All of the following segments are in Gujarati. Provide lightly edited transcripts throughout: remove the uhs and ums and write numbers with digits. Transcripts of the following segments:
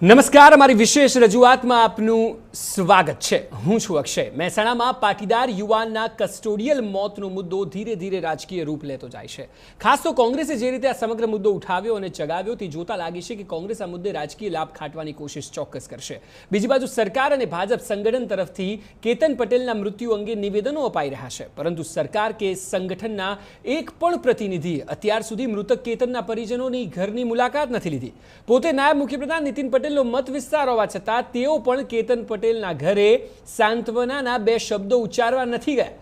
નમસ્કાર, અમારી વિશેષ રજૂઆતમાં આપનું સ્વાગત છે। હું છું અક્ષય। મહેસાણામાં પાટીદાર યુવાનના કસ્ટોડિયલ મોતનો મુદ્દો ધીરે ધીરે રાજકીય રૂપ લેતો જાય છે। ખાસ તો કોંગ્રેસે જે રીતે આ સમગ્ર મુદ્દો ઉઠાવ્યો અને ચગાવ્યો તે જોતા લાગે છે કે કોંગ્રેસ આ મુદ્દે રાજકીય લાભ ખાટવાની કોશિશ ચોક્કસ કરશે। બીજી બાજુ સરકાર અને ભાજપ સંગઠન તરફથી કેતન પટેલના મૃત્યુ અંગે નિવેદનો અપાઈ રહ્યા છે, પરંતુ સરકાર કે સંગઠનના એક પણ પ્રતિનિધિ અત્યાર સુધી મૃતક કેતનના પરિજનોની ઘરની મુલાકાત નથી લીધી। પોતે નાયબ મુખ્યપ્રધાન નીતિન પટેલ મત વિસ્તાર હોવા છતાં તેઓ પણ કેતન પટેલના ઘરે સાંત્વનાના બે શબ્દો ઉચ્ચારવા નથી ગયા।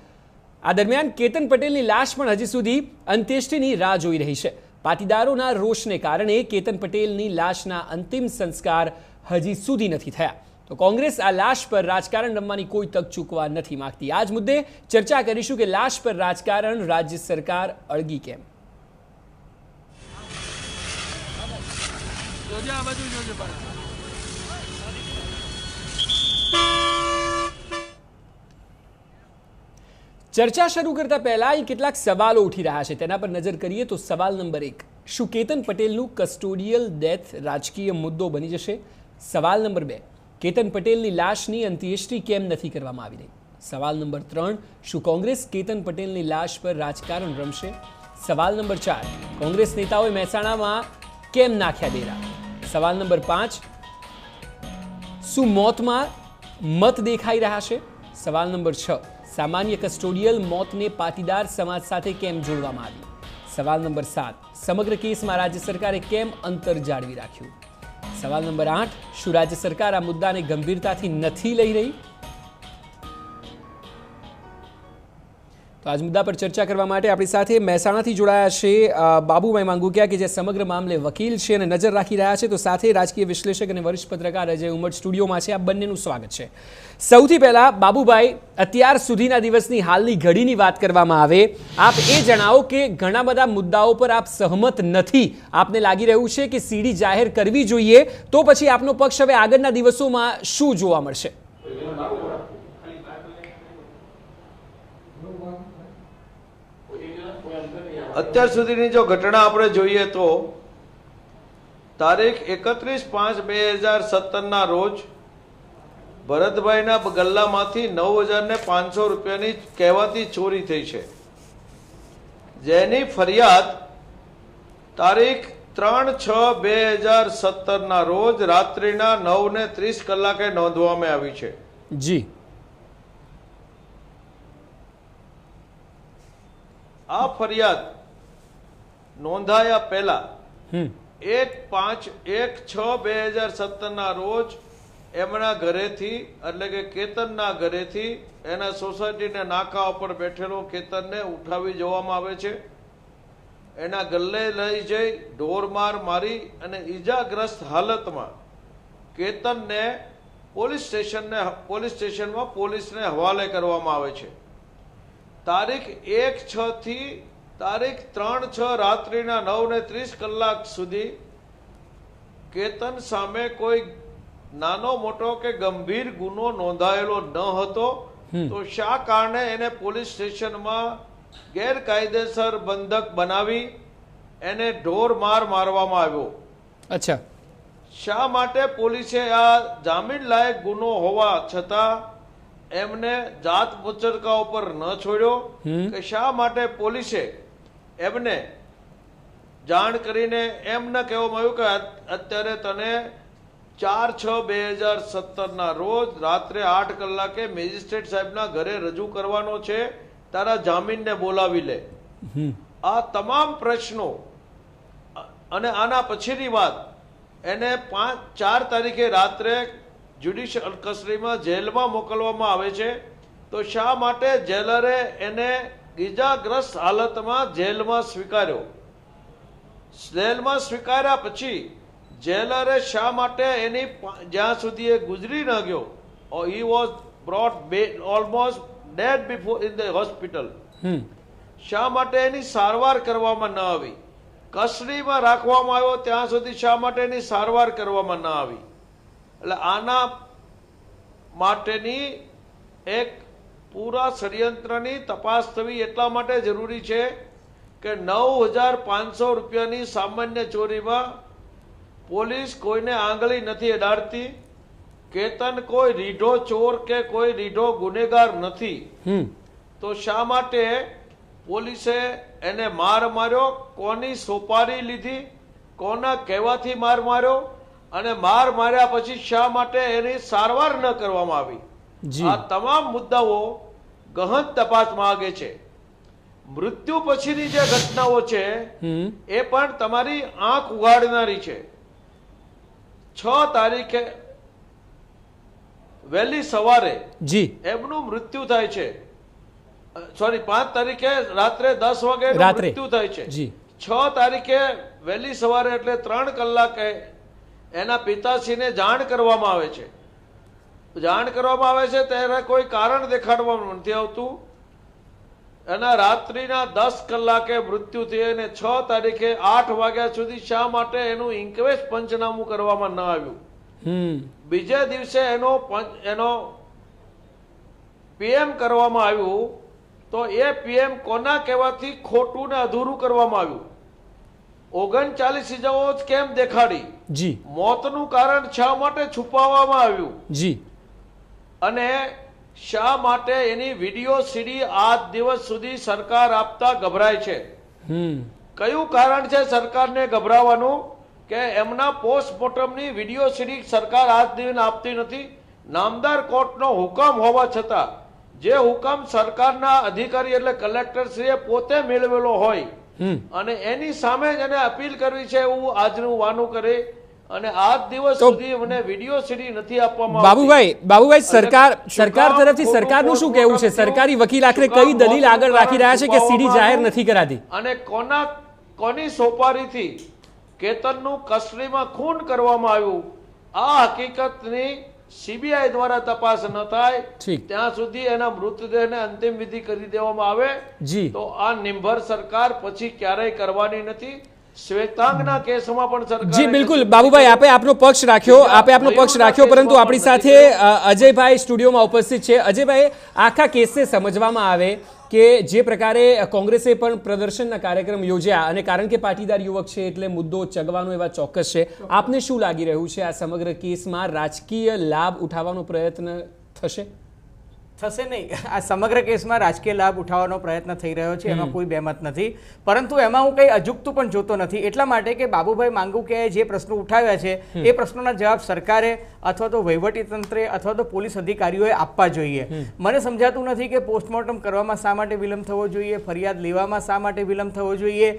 આ દરમિયાન કેતન પટેલની લાશ પણ હજી સુધી અંત્યેષ્ટિની રાહ જોઈ રહી છે। પાટીદારોના રોષને કારણે કેતન પટેલની લાશના અંતિમ સંસ્કાર હજી સુધી નથી થયા। તો કોંગ્રેસ આ લાશ પર રાજકારણ રમવાની કોઈ તક ચૂકવા નથી માંગતી। આ જ મુદ્દે ચર્ચા કરીશું કે લાશ પર રાજકારણ રાજ્ય સરકાર અળગી કેમ। ચર્ચા શરૂ કરતા પહેલા અહીં કેટલાક સવાલો ઉઠી રહ્યા છે, તેના પર નજર કરીએ તો સવાલ નંબર 1, શું કેતન પટેલનું કસ્ટોડિયલ ડેથ રાજકીય મુદ્દો બની જશે? સવાલ નંબર 2, કેતન પટેલની લાશની અંત્યેષ્ટિ કેમ નથી કરવામાં આવી રહી? સવાલ નંબર 3, શું કોંગ્રેસ કેતન પટેલની લાશ પર રાજકારણ રમશે? સવાલ નંબર 4, કોંગ્રેસ નેતાઓએ મહેસાણામાં કેમ નાખ્યા ડેરા? સવાલ નંબર 5, શું મોતમાં મત દેખાઈ રહ્યા છે? સવાલ નંબર 6, સામાન્ય કસ્ટોડિયલ મોતને પાટીદાર સમાજ સાથે કેમ જોડવામાં આવી? સવાલ નંબર 7, સમગ્ર કેસમાં રાજ્ય સરકારે કેમ અંતર જાળવી રાખ્યું? સવાલ નંબર 8, શું રાજ્ય સરકાર આ મુદ્દાને ગંભીરતાથી નથી લઈ રહી? તો આજ મુદ્દા પર ચર્ચા કરવા માટે આપણી સાથે મહેસાણાથી જોડાયા છે બાબુભાઈ માંગુકિયા, કે જે સમગ્ર મામલે વકીલ છે અને નજર રાખી રહ્યા છે, તો સાથે રાજકીય વિશ્લેષક અને વરિષ્ઠ પત્રકાર અજય ઉમટ સ્ટુડિયોમાં છે। આ બંનેનું સ્વાગત છે। સૌથી પહેલા બાબુભાઈ, અત્યાર સુધીના દિવસની હાલની ઘડીની વાત કરવામાં આવે, આપ એ જણાવો કે ઘણા બધા મુદ્દાઓ પર આપ સહમત નથી। આપને લાગી રહ્યું છે કે સીડી જાહેર કરવી જોઈએ, તો પછી આપનો પક્ષ હવે આગળના દિવસોમાં શું જોવા મળશે? અત્યાર સુધીની જો ઘટના આપણે જોઈએ તો તારીખ 31/5/2017 રોજ ભરતભાઈના ગલ્લામાંથી 9,500 રૂપિયાની કહેવાતી ચોરી થઈ છે, જેની ફરિયાદ તારીખ 3/6/2017 રોજ રાત્રિના 9:30 કલાકે નોંધવામાં આવી છે। જી, આ ફરિયાદ નોંધાયા પહેલા 1/5/6/2017 રોજ એમના ઘરેથી, એટલે કે કેતનના ઘરેથી, એના સોસાયટીના નાકા ઉપર બેઠેલો કેતનને ઉઠાવી જવામાં આવે છે। એના ગલ્લે લઈ જઈ ઢોરમાર મારી અને ઈજાગ્રસ્ત હાલતમાં કેતનને પોલીસ સ્ટેશનમાં પોલીસને હવાલે કરવામાં આવે છે। તારીખ 1/6 થી તારીખ 3/6 રાત્રિના 9:30 કલાક સુધી કેતન સામે કોઈ નાનો મોટો કે ગંભીર ગુનો નોંધાયેલો ન હતો, તો શા કારણે એને પોલીસ સ્ટેશનમાં ગેરકાયદેસર બંધક બનાવી એને ઢોર માર મારવામાં આવ્યો? અચ્છા, શા માટે પોલીસે આ જામીન લાયક ગુનો હોવા છતાં એમને જાત મુચરકા ઉપર ન છોડ્યો? કે શા માટે પોલીસે એમને જાણ કરીને એમ ન કહેવામાં આવ્યું કે અત્યારે તને 4/6/2017 રોજ રાત્રે 8 કલાકે મેજિસ્ટ્રેટ સાહેબના ઘરે રજૂ કરવાનો છે, તારા જામીનને બોલાવી લે? આ તમામ પ્રશ્નો અને આના પછીની વાત, એને 4 તારીખે રાત્રે જ્યુડિશિયલ કસ્ટડીમાં જેલમાં મોકલવામાં આવે છે, તો શા માટે જેલરે એને ઈજાગ્રસ્ત હાલતમાં જેલમાં સ્વીકાર્યો? જેલમાં સ્વીકાર્યા પછી જેલરે શા માટે એની, જ્યાં સુધી એ ગુજરી ન ગયો, he was brought almost dead before in the hospital, શા માટે એની સારવાર કરવામાં ન આવી? કસ્ટડીમાં રાખવામાં આવ્યો ત્યાં સુધી શા માટે એની સારવાર કરવામાં ન આવી? એટલે આના માટેની એક પૂરા ષડયંત્રની તપાસ થવી એટલા માટે જરૂરી છે કે 9,500 રૂપિયાની સામાન્ય ચોરીમાં પોલીસ કોઈને આંગળી નથી અડાડતી. કેતન કોઈ રીઢો ચોર કે કોઈ રીઢો ગુનેગાર નથી. તો શા માટે પોલીસે એને માર માર્યો? કોની સોપારી લીધી? કોના કહેવાથી માર માર્યો? અને માર માર્યા પછી શા માટે એની સારવાર ન કરવામાં આવી? આ તમામ મુદ્દાઓ ગહન તપાસ માંગે છે. મૃત્યુ પછીની જે ઘટનાઓ છે એ પણ તમારી આંખ ઉઘાડનારી છે. 6 તારીખે વહેલી સવારે એમનું મૃત્યુ થાય છે. સોરી, 5 તારીખે રાત્રે 10 વાગે મૃત્યુ થાય છે. 6 તારીખે વહેલી સવારે એટલે 3 કલાકે એના પિતાશ્રીને જાણ કરવામાં આવે છે. જાણ કરવામાં આવે છે ત્યારે કોઈ કારણ દેખાડવામાં નથી આવતું. એના રાત્રિના 10 કલાકે મૃત્યુ થઈ અને 6 તારીખે 8 વાગ્યા સુધી શા માટે એનું ઇન્ક્વેસ્ટ પંચનામું કરવામાં ન આવ્યું? બીજા દિવસે એનો પીએમ કરવામાં આવ્યું તો એ પીએમ કોના કહેવાથી ખોટું ને અધૂરું કરવામાં આવ્યું? 39 ઇજાઓ જ કેમ દેખાડી? મોતનું કારણ શા માટે છુપાવવામાં આવ્યું? અને શા માટે એની વિડીયો સીડી આજ દિવસ સુધી સરકાર આપતા ગભરાય છે? કયું કારણ છે સરકારને ગભરાવાનું કે એમના પોસ્ટમોર્ટમની વિડીયો સીડી સરકાર આજ દિવસ આપતી નથી? નામદાર કોર્ટનો હુકમ હોવા છતાં જે હુકમ સરકારના અધિકારી એટલે કલેક્ટરશ્રીએ પોતે મેળવેલો હોય અને એની સામે જ એને અપીલ કરવી છે એવું આજનું વાનું કરે અને આજ દિવસ સુધી મને વિડીયો સીડી નથી આપવામાં આવતી. બાબુભાઈ, સરકાર તરફથી સરકારનું શું કહેવું છે? સરકારી વકીલ આખરે કઈ દલીલ આગળ રાખી રહ્યા છે કે સીડી જાહેર નથી કરાતી? અને કોની સોપારીથી કેતનનું કસ્ટડીમાં ખૂન કરવામાં આવ્યું? આ હકીકતની સીબીઆઈ દ્વારા તપાસ ન થાય ત્યાં સુધી એના મૃતદેહને અંતિમ વિધિ કરી દેવામાં આવે તો આ નિંભર સરકાર પછી ક્યારેય કરવાની નથી. શ્વેતાંગના કેસમાં પણ સરકાર જી બિલકુલ. બાબુભાઈ, આપે આપનો પક્ષ રાખ્યો પરંતુ આપણી સાથે અજયભાઈ સ્ટુડિયોમાં ઉપસ્થિત છે. અજયભાઈ, આખા કેસને સમજવામાં આવે કે જે પ્રકારે કોંગ્રેસે પણ પ્રદર્શનના કાર્યક્રમ યોજ્યા અને કારણ કે પાટીદાર યુવક છે એટલે મુદ્દો ચગવાનો એવા ચોક્કસ છે. આપને શું લાગી રહ્યું છે આ સમગ્ર કેસમાં રાજકીય લાભ ઉઠાવવાનો પ્રયત્ન થશે? થશે નહીં. આ સમગ્ર કેસમાં રાજકીય લાભ ઉઠાવવાનો પ્રયત્ન થઈ રહ્યો છે, એમાં કોઈ બહેમત નથી. પરંતુ એમાં હું કંઈ અજુગતું પણ જોતો નથી. એટલા માટે કે બાબુભાઈ માંગુકિયાએ જે પ્રશ્નો ઉઠાવ્યા છે એ પ્રશ્નોના જવાબ સરકારે અથવા તો વહીવટીતંત્રે અથવા તો પોલીસ અધિકારીઓએ આપવા જોઈએ. મને સમજાતું નથી કે પોસ્ટમોર્ટમ કરવામાં શા માટે વિલંબ થવો જોઈએ, ફરિયાદ લેવામાં શા માટે વિલંબ થવો જોઈએ.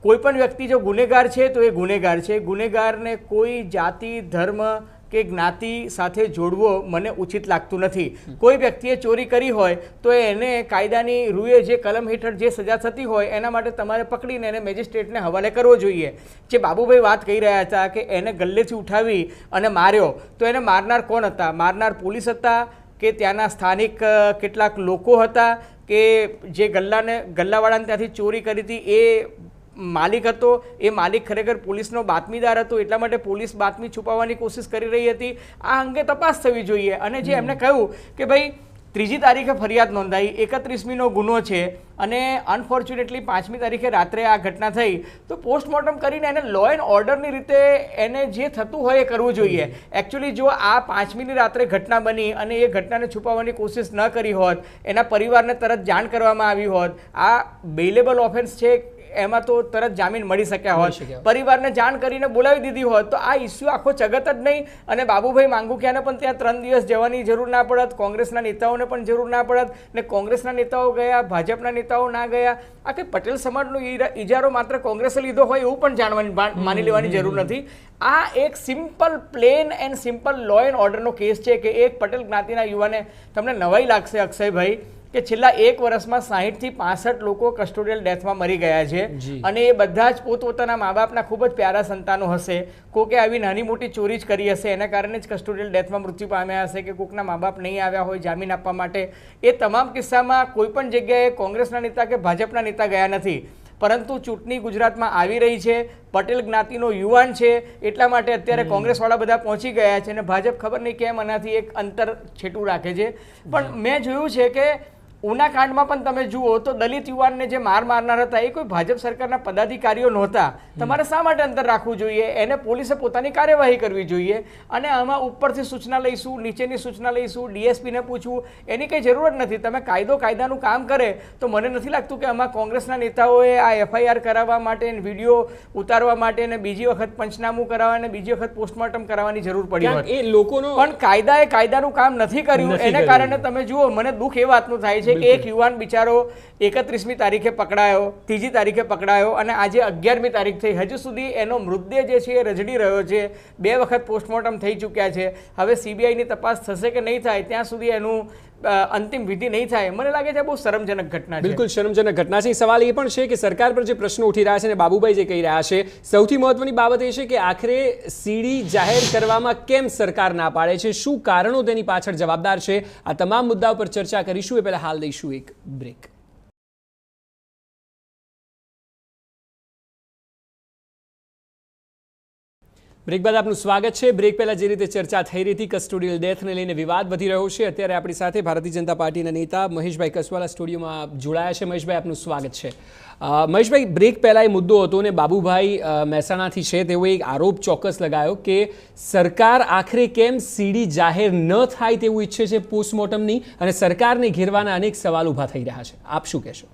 કોઈ પણ વ્યક્તિ જો ગુનેગાર છે તો એ ગુનેગાર છે. ગુનેગારને કોઈ જાતિ, ધર્મ કે જ્ઞાતિ સાથે જોડવો મને ઉચિત લાગતું નથી. કોઈ વ્યક્તિએ ચોરી કરી હોય તો એને કાયદાની રૂએ જે કલમ હેઠળ જે સજા થતી હોય એના માટે તમારે પકડીને એને મેજિસ્ટ્રેટને હવાલે કરવો જોઈએ. જે બાબુભાઈ વાત કહી રહ્યા હતા કે એને ગલ્લેથી ઉઠાવી અને માર્યો, તો એને મારનાર કોણ હતા? મારનાર પોલીસ હતા કે ત્યાંના સ્થાનિક કેટલાક લોકો હતા કે જે ગલ્લાવાળાને ત્યાંથી ચોરી કરી હતી એ માલિક હતો? એ માલિક ખરેખર પોલીસનો બાતમીદાર હતો એટલા માટે પોલીસ બાતમી છુપાવવાની કોશિશ કરી રહી હતી? આ અંગે તપાસ થવી જોઈએ. અને જે એમને કહ્યું કે ભાઈ 3જી તારીખે ફરિયાદ નોંધાઈ, 31મીનો ગુનો છે અને અનફોર્ચ્યુનેટલી 5મી તારીખે રાત્રે આ ઘટના થઈ, તો પોસ્ટમોર્ટમ કરીને એને લો એન્ડ ઓર્ડરની રીતે એને જે થતું હોય એ કરવું જોઈએ. એકચ્યુઅલી જો આ 5મીની રાત્રે ઘટના બની અને એ ઘટનાને છુપાવવાની કોશિશ ન કરી હોત, એના પરિવારને તરત જાણ કરવામાં આવી હોત, આ બેલેબલ ઓફેન્સ છે, એમાં તો તરત જામીન મળી શક્યા હોત, પરિવારને જાણ કરીને બોલાવી દીધી હોત તો આ ઇસ્યુ આખો જગત જ નહીં. અને બાબુભાઈ માંગુકિયાને પણ ત્યાં 3 દિવસ જવાની જરૂર ના પડત, કોંગ્રેસના નેતાઓને પણ જરૂર ના પડત. ને કોંગ્રેસના નેતાઓ ગયા, ભાજપના નેતાઓ ના ગયા. આ કે પટેલ સમાજનો ઇજારો માત્ર કોંગ્રેસે લીધો હોય એવું પણ માની લેવાની જરૂર નથી. આ એક simple plain and simple law and ઓર્ડરનો કેસ છે કે એક પટેલ જ્ઞાતિના યુવાને, તમને નવાઈ લાગશે અક્ષયભાઈ, કે છેલ્લા 1 વર્ષમાં 60 થી 65 લોકો કસ્ટોડિયલ ડેથમાં મરી ગયા છે અને એ બધા જ પોતપોતાના મા બાપના ખૂબ જ પ્યારા સંતાનો હશે. કોકે આવી નાની મોટી ચોરી જ કરી હશે, એના કારણે જ કસ્ટોડિયલ ડેથમાં મૃત્યુ પામ્યા હશે, કે કોકના મા બાપ નહીં આવ્યા હોય જામીન આપવા માટે. એ તમામ કિસ્સામાં કોઈ પણ જગ્યાએ કોંગ્રેસના નેતા કે ભાજપના નેતા ગયા નથી. પરંતુ ચૂંટણી ગુજરાતમાં આવી રહી છે, પટેલ જ્ઞાતિનો યુવાન છે એટલા માટે અત્યારે કોંગ્રેસવાળા બધા પહોંચી ગયા છે અને ભાજપ ખબર નહીં કેમ આનાથી એક અંતર છેટું રાખે છે. પણ મેં જોયું છે કે ઉના કાંડમાં પણ તમે જુઓ તો દલિત યુવાનને જે મારનાર હતા એ કોઈ ભાજપ સરકારના પદાધિકારીઓ નહોતા. તમારે શા માટે અંતર રાખવું જોઈએ? એને પોલીસે પોતાની કાર્યવાહી કરવી જોઈએ. અને આમાં ઉપરથી સૂચના લઈશું, નીચેની સૂચના લઈશું, ડીએસપીને પૂછવું, એની કંઈ જરૂરત નથી. તમે કાયદાનું કામ કરે તો મને નથી લાગતું કે આમાં કોંગ્રેસના નેતાઓએ આ એફઆઈઆર કરાવવા માટે, વિડીયો ઉતારવા માટે અને બીજી વખત પંચનામું કરાવવા અને બીજી વખત પોસ્ટમોર્ટમ કરાવવાની જરૂર પડી હોત. એ લોકોનો પણ કાયદાનું કામ નથી કર્યું. એને કારણે તમે જુઓ, મને દુઃખ એ વાતનું થાય છે કે એક યુવાન બિચારો 31મી તારીખે પકડાયો, 3જી તારીખે પકડાયો અને આજે 11મી તારીખ થઈ. હજુ સુધી એનો મૃતદેહ જે છે એ રજડી રહ્યો છે. 2 વખત પોસ્ટમોર્ટમ થઈ ચૂક્યા છે. હવે સીબીઆઈની તપાસ થશે કે નહીં થાય ત્યાં સુધી એનું અંતિમ વિધિ નહીં થાય. મને લાગે છે બહુ શરમજનક ઘટના છે. બિલકુલ શરમજનક ઘટના છે. સવાલ એ પણ છે કે સરકાર પર જે પ્રશ્નો ઉઠી રહ્યા છે અને બાબુભાઈ જે કહી રહ્યા છે, સૌથી મહત્વની બાબત એ છે કે આખરે સીડી જાહેર કરવામાં કેમ સરકાર ના પાડે છે, શું કારણો તેની પાછળ જવાબદાર છે? આ તમામ મુદ્દાઓ પર ચર્ચા કરીશું. એ પહેલા હાલ દઈશું એક બ્રેક. બ્રેક બાદ આપનું સ્વાગત છે. બ્રેક પહેલા જે રીતે ચર્ચા થઈ રહી હતી, કસ્ટોડિયલ ડેથને લઈને વિવાદ વધી રહ્યો છે. અત્યારે આપણી સાથે ભારતીય જનતા પાર્ટીના નેતા મહેશભાઈ કસવાલા સ્ટુડિયોમાં જોડાયા છે. મહેશભાઈ, આપનું સ્વાગત છે. મહેશભાઈ, બ્રેક પહેલા એ મુદ્દો હતો ને બાબુભાઈ મહેસાણાથી છે તેવો એક આરોપ ચોક્કસ લગાયો કે સરકાર આખરે કેમ સીડી જાહેર ન થાય તેવું ઈચ્છે છે પોસ્ટમોર્ટમની, અને સરકારને ઘેરવાના અનેક સવાલ ઊભા થઈ રહ્યા છે. આપ શું કહેશો?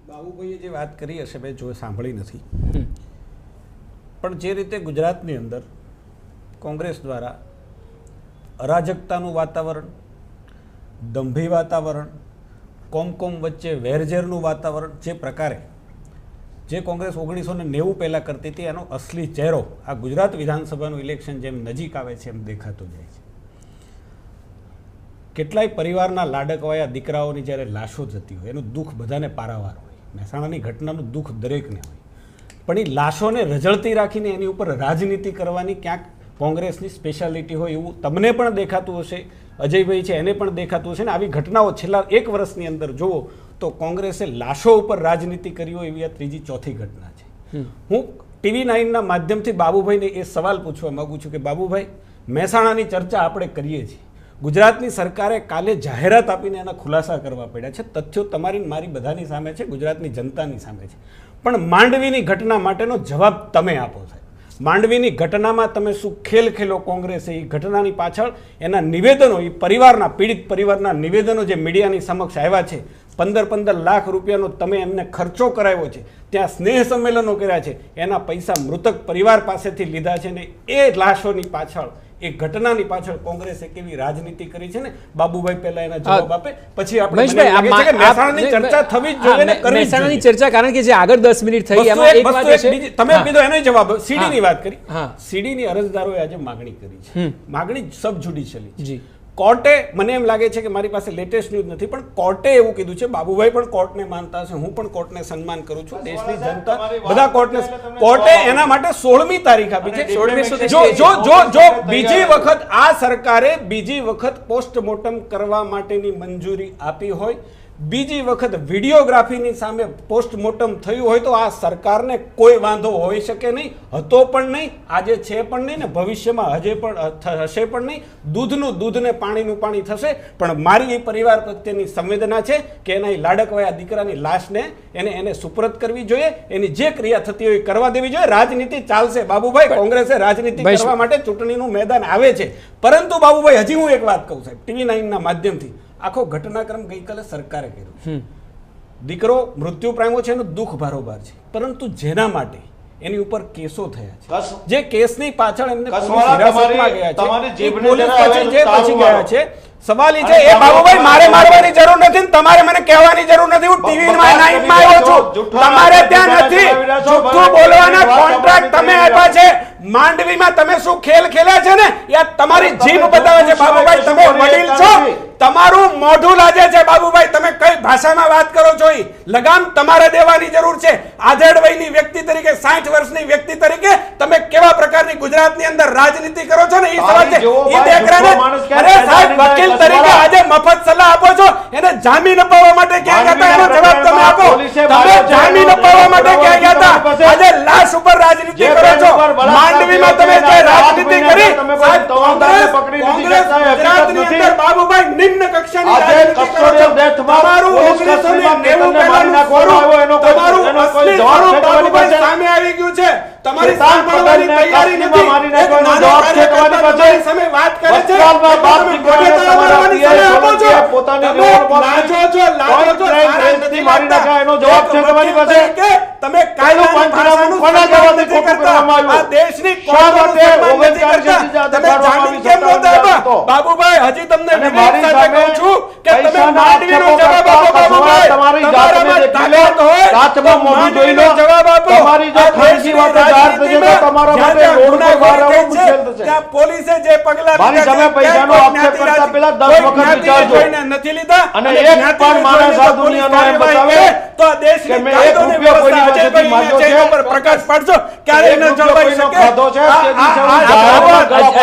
બાબુભાઈએ જે વાત કરી હશે મેં સાંભળી નથી, પણ જે રીતે ગુજરાતની અંદર કોંગ્રેસ દ્વારા અરાજકતાનું વાતાવરણ, દંભી વાતાવરણ, કોમ વચ્ચે વેરઝેરનું વાતાવરણ, જે પ્રકારે જે કોંગ્રેસ 1990 પહેલાં કરતી હતી એનો અસલી ચહેરો આ ગુજરાત વિધાનસભાનું ઇલેક્શન જેમ નજીક આવે છે એમ દેખાતો જાય છે. કેટલાય પરિવારના લાડકવાયા દીકરાઓની જ્યારે લાશો જતી હોય એનું દુઃખ બધાને પારાવાર હોય. મહેસાણાની ઘટનાનું દુઃખ દરેકને હોય, પણ એ લાશોને રઝળતી રાખીને એની ઉપર રાજનીતિ કરવાની ક્યાંક કોંગ્રેસની સ્પેશિયાલિટી હોય એવું તમને પણ દેખાતું હશે, અજયભાઈ છે એને પણ દેખાતું હશે. ને આવી ઘટનાઓ છેલ્લા 1 વર્ષની અંદર જુઓ તો કોંગ્રેસે લાશો ઉપર રાજનીતિ કરી હોય એવી આ 3જી 4થી ઘટના છે. હું TV9ના માધ્યમથી બાબુભાઈને એ સવાલ પૂછવા માગું છું કે બાબુભાઈ, મહેસાણાની ચર્ચા આપણે કરીએ છીએ, ગુજરાતની સરકારે કાલે જાહેરાત આપીને એના ખુલાસા કરવા પડ્યા છે. તથ્યો તમારી મારી બધાની સામે છે, ગુજરાતની જનતાની સામે છે. પણ માંડવીની ઘટના માટેનો જવાબ તમે આપો સાહેબ. માંડવીની ઘટનામાં તમે શું ખેલ ખેલો કોંગ્રેસે? એ ઘટનાની પાછળ એના નિવેદનો, એ પરિવારના, પીડિત પરિવારના નિવેદનો જે મીડિયાની સમક્ષ આવ્યા છે, 15-15 લાખ રૂપિયાનો તમે એમને ખર્ચો કરાવ્યો છે, ત્યાં સ્નેહ સંમેલનો કર્યા છે, એના પૈસા મૃતક પરિવાર પાસેથી લીધા છે. ને એ લાશોની પાછળ, એ ઘટનાની પાછળ કોંગ્રેસે કેવી રાજનીતિ કરી છે ને બાબુભાઈ પહેલા એના જવાબ આપે, પછી આપણે મહેસાણાની ચર્ચા થવી જ જોઈએ ને કરવી જ જોઈએ. ચર્ચા, કારણ કે જે આગળ 10 મિનિટ થઈ એમાં એક વાત છે, તમે કીધો એનો જવાબ સીડીની વાત કરી. સીડીની અરજદારોએ આજે માગણી કરી છે. માગણી સબ જ્યુડિશિયલી છે. કોર્ટે, મને એમ લાગે છે કે મારી પાસે લેટેસ્ટ ન્યૂઝ નથી, પણ કોર્ટે એવું કીધું છે, બાબુભાઈ પણ કોર્ટને માનતા હશે, હું પણ કોર્ટને સન્માન કરું છું, દેશની જનતા બધા કોર્ટને, કોર્ટે એના માટે 16મી તારીખ આપી છે. જો બીજી વખત આ સરકારે બીજી વખત પોસ્ટમોર્ટમ કરવા માટેની મંજૂરી આપી હોય, બીજી વખત વિડીયોગ્રાફીની સામે પોસ્ટમોર્ટમ થયું હોય તો આ સરકારને કોઈ વાંધો હોઈ શકે નહીં, હતો પણ નહીં, આજે છે પણ નહીં, ને ભવિષ્યમાં હજે પણ હશે પણ નહીં. દૂધનું દૂધ ને પાણીનું પાણી થશે. પણ મારી એ પરિવાર પ્રત્યેની સંવેદના છે કે એના લાડકવાયા દીકરાની લાશને એને સુપરત કરવી જોઈએ, એની જે ક્રિયા થતી હોય કરવા દેવી જોઈએ. રાજનીતિ ચાલશે બાબુભાઈ, કોંગ્રેસે રાજનીતિ કરવા માટે ચૂંટણીનું મેદાન આવે છે. પરંતુ બાબુભાઈ, હજી હું એક વાત કહું સાહેબ, TV9ના માધ્યમથી, આખો ઘટનાક્રમ ગઈકાલે સરકારે કર્યો. દીકરો મૃત્યુ પામ્યો છે એનું દુઃખ ભારોભાર છે, પરંતુ જેના માટે એની ઉપર કેસો થયા છે, જે કેસની પાછળ એમને પોલીસ હિરાસતમાં ગયા છે, પોલીસ પછી ગયા છે, સવાલ એ છે એ બાબુભાઈ મારે મારવાની જરૂર નથી, તમારે મને કહેવાની જરૂર નથી. હું TV9 આવ્યો છું, તમારે ત્યાં નથી. જૂઠું બોલવાના કોન્ટ્રાક્ટ તમે આપ્યા છે. માંડવીમાં તમે શું ખેલ ખેલ્યા છે ને એ તમારી જીભ બતાવે છે બાબુભાઈ. તમે વડીલ છો, તમારું મોઢું લાજે છે બાબુભાઈ. તમે કઈ ભાષામાં વાત કરો છો એ લગામ તમારે દેવાની જરૂર છે. આધેડ વયની વ્યક્તિ તરીકે, 60 વર્ષની વ્યક્તિ તરીકે તમે કેવા પ્રકારની ગુજરાતની અંદર રાજનીતિ કરો છો ને એ સવાલ છે. એ દેખરાને અરે સાહેબ વકીલ તરીકે આજે મફત સલાહ આપો છો, એને જામીન અપાવવા માટે ક્યાં ગયા હતા એનો જવાબ તમે આપો. તમે જામીન અપાવવા માટે ક્યાં ગયા હતા? આજે લાશ ઉપર રાજનીતિ કરો છો ઉપર બળાત્કાર માંડવીમાં તમે જે રાજનીતિ કરી તમે તવાદારને પકડી લીધી જતા એ હકીકત નથી બાબુભાઈ નિમ્ન કક્ષાની આજે કસ્ટોડિયલ ડેથમાં પોલીસ કસ્ટડીમાં મારી નાખવાનો આવ્યો એનો કોઈ જવાબ છે તમારી પાસે સામે આવી ગયું છે તમારી સાંભળવાની તૈયારી નથી મારી નાખવાનો જવાબ છે તમારી પાસે સામે વાત કરે છે વસ્ત્રાલમાં બાપ દીકરાને તમારા પીઆઈ સોલંકીએ પોતાની રોડ લાજો છો મારી નાખ્યા એનો જવાબ છે તમારી પાસે તમે કાયદો પંચનામું કોના જવાબથી ખોટું કરવામાં આવ્યું આ દેશની શા માટે 39 તમે જામીન કેમ નહોતા આપ્યા? બાબુભાઈ હજી તમને અને વિનય મારી સાથે સામે કહું છું કે તમે પૈસાના માંડવીનો આક્ષેપો જવાબ આપો કરતા બાબુભાઈ. તમારી જાતને તમારામાં દેખી લો, તાકાત હોય કાચમાં તો મોઢું જોઈ લો, માંડવીનો જવાબ આપો. તમારી જો આ ખાનગી દેશની વાતો જાહેર થઈ જાય તો રાજનીતિમાં તમારા માટે જ્યાં રોડ પર બહાર આવવું ગુનાખોરી થઈ મુશ્કેલ છે, થશે. ત્યાં પોલીસે જે પગલાં મારી લીધા સામે છે, પૈસાનો ત્યાં આક્ષેપ કોઈ કરતા જ્ઞાતિ પહેલા 10 કોઈ વખત જ્ઞાતિને વિચારજો. જોઈને નથી લીધા અને અને એક જ્ઞાતિને પણ માણસ જોઈને આ પોલીસ દુનિયાનો એમ કાર્યવાહી બતાવે કરે તો આ દેશની કે મેં એક કાયદો અને રૂપિયો કોઈની વ્યવસ્થા પાસેથી અજયભાઈ માંગ્યો એના છે. ઉપર પ્રકાશ પાડશો ક્યારે એક એને રૂપિયો જળવાઈ કોઈનો શકે? ખાધો છે, તે દિવસે હું આ જાહેરમાં વાત ગળા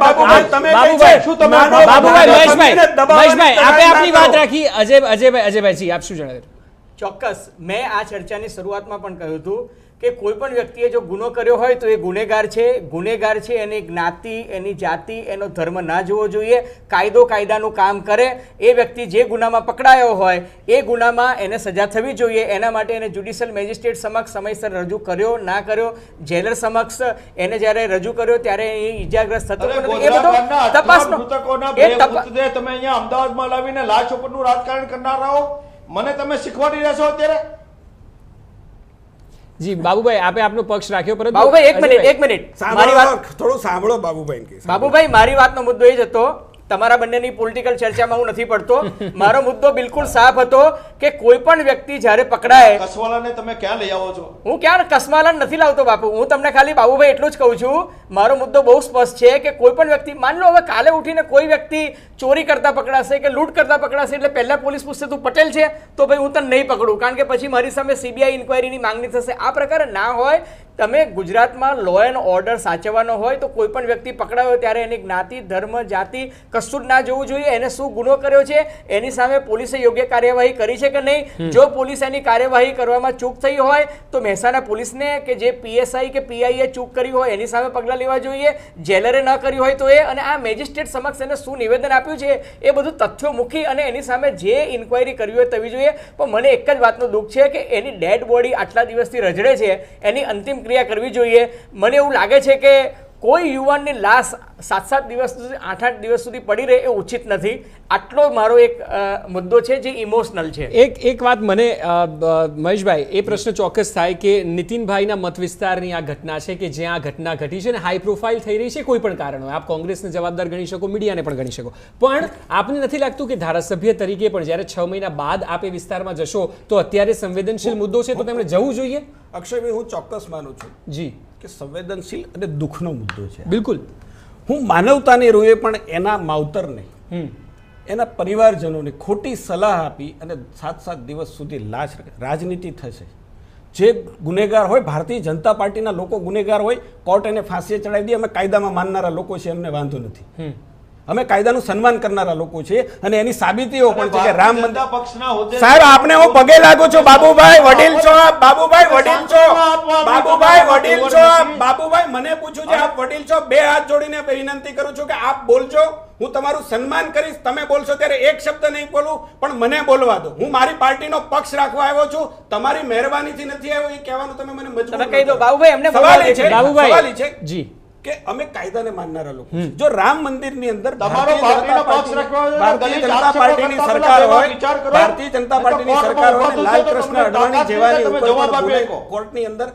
બાબુભાઈ, ફાડીને તમે કહી બાબુભાઈ, છે, શું તમે નાનો બાબુભાઈ, નાનો મહેશભાઈ, તમને દબાવવાની મહેશભાઈ, આપે ટ્રાય આપની ના વાત કરો. રાખી. અજયભાઈજી, આપ શું જણાવ્યું? ચોક્કસ મેં આ ચર્ચાની શરૂઆતમાં પણ કહ્યું હતું કે કોઈ પણ વ્યક્તિએ જો ગુનો કર્યો હોય તો એ ગુનેગાર છે. ગુનેગાર છે એની જ્ઞાતિ, એની જાતિ, એનો ધર્મ ના જોવો જોઈએ. કાયદો કાયદાનું કામ કરે. એ વ્યક્તિ જે ગુનામાં પકડાયો હોય એ ગુનામાં એને સજા થવી જોઈએ. એના માટે એને જ્યુડિશિયલ મેજિસ્ટ્રેટ સમક્ષ સમયસર રજૂ કર્યો ના કર્યો, જેલર સમક્ષ એને જ્યારે રજૂ કર્યો ત્યારે એ ઈજાગ્રસ્ત થતો અરે પણ એ બધો ગોધરાના તપાસનો મૃતકોના એ બે તપાસ મૃતદેહ તમે અહીંયા અમદાવાદમાં લાવીને લાશ ઉપરનું રાજકારણ કરનારાઓ મને તમે શીખવાડી રહ્યા છો અત્યારે? જી બાબુભાઈ, આપે આપનો પક્ષ રાખ્યો, પરંતુ બાબુભાઈ એક મિનિટ અજયભાઈ, એક મિનિટ મારી વાત થોડું સાંભળો બાબુભાઈ કે બાબુભાઈ મારી વાતનો મુદ્દો એ જ હતો. તમારા બંનેની પોલિટિકલ ચર્ચામાં હું નથી પડતો. મારો મુદ્દો બિલકુલ સાફ હતો કે કોઈ પણ વ્યક્તિ જ્યારે પકડાય, કસવાલાને તમે ક્યાં લઈ આવો છો? હું ક્યાં કસમાલન નથી લાવતો બાપુ. હું તમને ખાલી બાબુભાઈ એટલું જ કહું છું, મારો મુદ્દો બહુ સ્પષ્ટ છે કે કોઈ પણ વ્યક્તિ, માન લો હવે કાલે ઉઠીને કોઈ વ્યક્તિ ચોરી કરતા પકડાશે કે લૂંટ કરતા પકડાશે એટલે પહેલા પોલીસ પૂછશે તું પટેલ છે તો ભાઈ હું તને નહીં પકડું, કારણ કે પછી મારી સામે સીબીઆઈ ઇન્ક્વાયરીની માંગણી થશે. આ પ્રકારે ના હોય. તમે ગુજરાતમાં લો એન્ડ ઓર્ડર સાચવવાનો હોય તો કોઈ પણ વ્યક્તિ પકડાયો ત્યારે એની જ્ઞાતિ, ધર્મ, જાતિ કશું જ ના જોવું જોઈએ. એને શું ગુનો કર્યો છે, એની સામે પોલીસે યોગ્ય કાર્યવાહી કરી છે કે નહીં. જો પોલીસ એની કાર્યવાહી કરવામાં ચૂક થઈ હોય તો મહેસાણા પોલીસને કે જે પીએસઆઈ કે પીઆઈએ ચૂક કરી હોય એની સામે પગલાં લેવા જોઈએ. જેલરે ન કરી હોય તો એ, અને આ મેજિસ્ટ્રેટ સમક્ષ એને શું નિવેદન આપ્યું છે એ બધું તથ્યો મૂકી અને એની સામે જે ઇન્ક્વાયરી કરવી હોય થવી જોઈએ. પણ મને એક જ વાતનું દુઃખ છે કે એની ડેડ બોડી આટલા દિવસથી રજડે છે, એની અંતિમ ક્રિયા કરવી જોઈએ. મને એવું લાગે છે કે કોઈ યુવાનની લાશ 7-7 દિવસ સુધી 8-8 દિવસ સુધી પડી રહે એ ઉચિત નથી. આટલો મારો એક મુદ્દો છે જે ઇમોશનલ છે. એક વાત મને મહેશભાઈ, એ પ્રશ્ન ચોક્કસ થાય કે નીતિનભાઈના મત વિસ્તારની આ ઘટના છે કે જ્યાં આ ઘટના ઘટી છે ને હાઈ પ્રોફાઇલ થઈ રહી છે કોઈ પણ કારણ હોય. આપ કોંગ્રેસને જવાબદાર ગણી શકો, મીડિયાને પણ ગણી શકો, પણ આપને નથી લાગતું કે ધારાસભ્ય તરીકે પણ જ્યારે 6 મહિના બાદ આપ એ વિસ્તારમાં જશો તો અત્યારે સંવેદનશીલ મુદ્દો છે તો તેમણે જવું જોઈએ? અક્ષયભાઈ, હું ચોક્કસ માનું છું જી કે સંવેદનશીલ અને દુઃખનો મુદ્દો છે. બિલકુલ. હું માનવતાની રૂએ પણ એના માવતરને, એના પરિવારજનોને ખોટી સલાહ આપી અને 7-7 દિવસ સુધી લાશ રાજનીતિ થશે. જે ગુનેગાર હોય, ભારતીય જનતા પાર્ટીના લોકો ગુનેગાર હોય, કોર્ટ એને ફાંસીએ ચડાવી દે. અમે કાયદામાં માનનારા લોકો છે, અમને વાંધો નથી. અમે કાયદાનું સન્માન કરનારા લોકો છે અને એની સાબિતીઓ પણ છે કે રામ મંદિર પક્ષના હોદ્દેદાર સાહેબ આપને હું પગે લાગુ છું. બાબુભાઈ વડીલ છો આપ, બાબુભાઈ વડીલ છો, બાબુભાઈ વડીલ છો આપ, બાબુભાઈ મને પૂછું છે આપ વડીલ છો. બે હાથ જોડીને વિનંતી કરું છું કે આપ બોલજો, હું તમારું સન્માન કરીશ. તમે બોલશો ત્યારે એક શબ્દ નહીં બોલું, પણ મને બોલવા દો. હું મારી પાર્ટીનો પક્ષ રાખવા આવ્યો છું, તમારી મહેરબાનીથી નથી આવ્યો એ કહેવાનું તમે મને મજબૂર તમે કહી દો કરો. બાબુભાઈ, એમને સવાલ એ છે, બાબુભાઈ, સવાલ એ છે જી કે અમે કાયદાને માનનારા લોકો છીએ. જો રામ મંદિરની અંદર તમારો પાર્ટીનો પક્ષ રાખવા હોય, ભારતીય દલિત જનતા આક્ષેપો પાર્ટીની કરતા સરકાર પહેલા હોય, વિચાર કરો. ભારતીય જનતા પાર્ટીની કોર્ટમાં સરકાર હોય, બધું લાલ છે તો કૃષ્ણ તમને અડવાણી તાકાત જેવાની છે, તમે ઉપર જવાબ આપી ગુને- શકો. કોર્ટની અંદર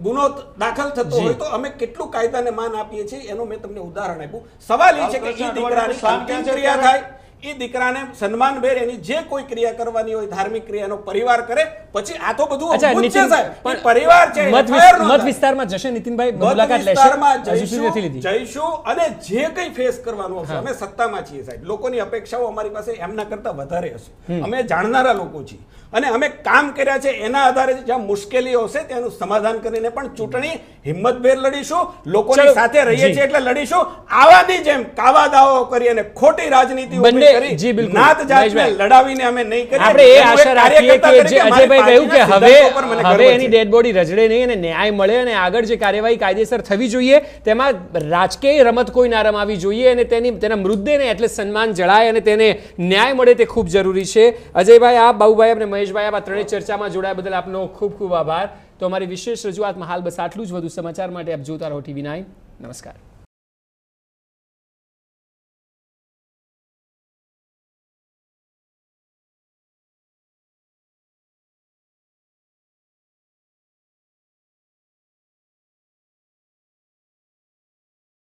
ગુનો દાખલ થતો હોય તો અમે કેટલું કાયદાને માન આપીએ છીએ એનું મેં તમને ઉદાહરણ આપ્યું. સવાલ એ છે કે એ દીકરાની અંતિમ ક્રિયા થાય, એ દીકરાને સન્માનભેર એની જે કોઈ ક્રિયા કરવાની હોય, ધાર્મિક ક્રિયાનો પરિવાર કરે. પછી આ તો બધું અચ્છા, અદ્ભુત છે નીતિન, સાહેબ. પણ એ પરિવાર છે, મત FIR નો મત થાય. વિસ્તારમાં જશે નીતિનભાઈ, મત મુલાકાત લેશે? વિસ્તારમાં હજુ સુધી નથી લીધી. જઈશું અને જે કંઈ ફેસ કરવાનું હશે, અમે સત્તામાં છીએ સાહેબ, લોકોની અપેક્ષાઓ અમારી પાસે એમના કરતા વધારે હશે. અમે જાણનારા લોકો છીએ અને અમે કામ કર્યા છે એના આધારે જ્યાં મુશ્કેલીઓ હશે તેનું સમાધાન કરીને પણ ચૂંટણી હિંમતભેર લડીશું, લોકોની સાથે રહીએ છીએ એટલે લડીશું. આવાની જેમ કાવા દાવો કરી અને ખોટી રાજનીતિ ઊભી કરી નાત જાતને લડાવીને અમે નહીં કરીએ. આપણે એ આશા રાખીએ કે જે અજયભાઈ કહ્યું કે હવે એની ડેડ બોડી રજડે નહીં અને ન્યાય મળે અને આગળ જે કાર્યવાહી કાયદેસર થવી જોઈએ તેમાં રાજકીય રમત કોઈ ના રમાવી જોઈએ અને તેના મૃતદેહને એટલે સન્માન જળાય અને તેને ન્યાય મળે તે ખૂબ જરૂરી છે. અજયભાઈ, આપ, બાબુભાઈ અને મહેશભાઈ, આ ત્રણેય ચર્ચામાં જોડાયા બદલ આપનો ખૂબ ખૂબ આભાર. તો અમારી વિશેષ રજૂઆતમાં હાલ બસ આટલું જ. વધુ સમાચાર માટે આપ જોતા રહો TV9. નમસ્કાર.